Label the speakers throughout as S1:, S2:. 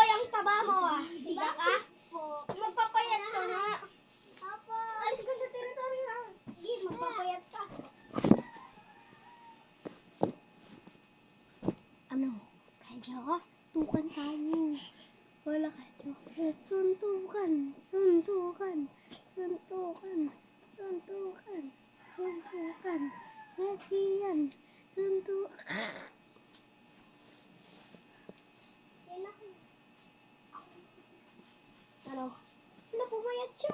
S1: Hoy, ang taba mo ah. Higa ka? Magpapayat ka nga. Alis ka sa teritoryo ha. Sige, magpapayat ka.
S2: Ano? Kaya ka? Tukan tayo. Wala ka. Suntukan. Suntukan. Suntukan. Suntukan. Suntukan. Latihan. Suntukan.
S1: Ano? Wala, pumayat siya.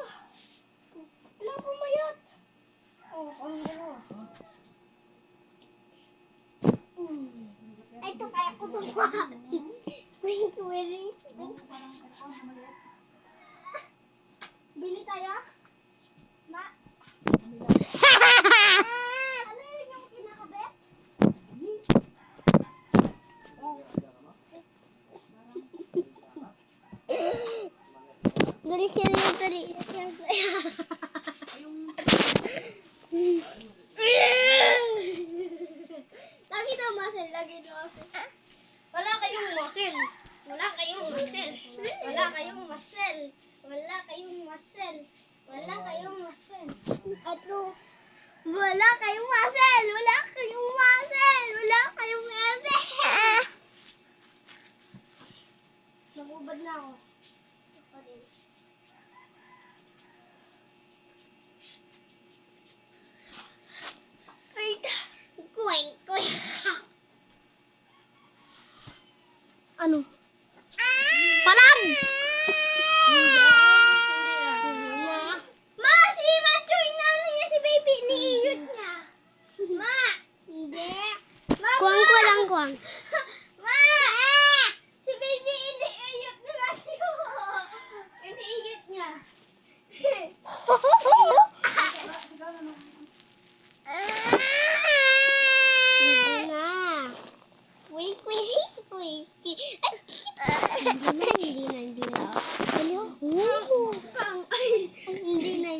S1: Wala, pumayat. Oh, ang gano'n.
S2: Ay, ito kaya ko tumahan. Wink, wink.
S1: Bili tayo? Ma? Ano yun yung kinakabit?
S2: Dali siya rin, dali. Lagi na muscle, lagi na muscle.
S1: Wala kayong muscle. Wala kayong muscle. Wala kayong muscle. Wala kayong muscle. Wala kayong muscle.
S2: Ato, wala kayong muscle, wala kayong muscle, wala kayong muscle.
S1: Nagubad na ako.
S2: Wait, kuwing, kuwing. Ano? Palang!
S1: Ma, si Macho, inaano niya si baby, iniiyot niya. Ma!
S2: Hindi.
S1: Ma!
S2: Kuwang ko lang, kuwang.
S1: Ma! Si baby, iniiyot ni Macho. Iniiyot niya.
S2: Hindi na. Wait, wait, wait. Hindi na. Ano?
S1: Pang, ay.
S2: Hindi na.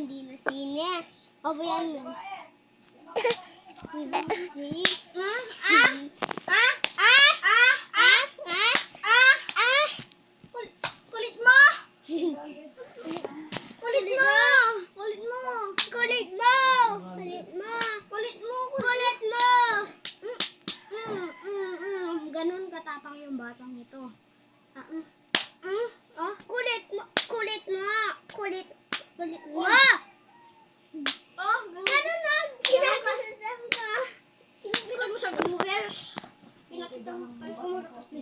S2: Sine. Pabayan mo. Hindi.
S1: Ah! Ah! Ah! Ah! Kulit mo! Kulit mo! Kulit mo!
S2: Kulit mo! Kulit mo!
S1: Kulit mo!
S2: Kulit mo! Ganun katapang yung batang ito. Oh, kulit mo! Kulit mo! Kulit mo!
S1: Oh,
S2: Ganun na! Kinakasasabi ka!
S1: pinakita mo sa viewers. Pinakita mo. Ay, umurap kasi.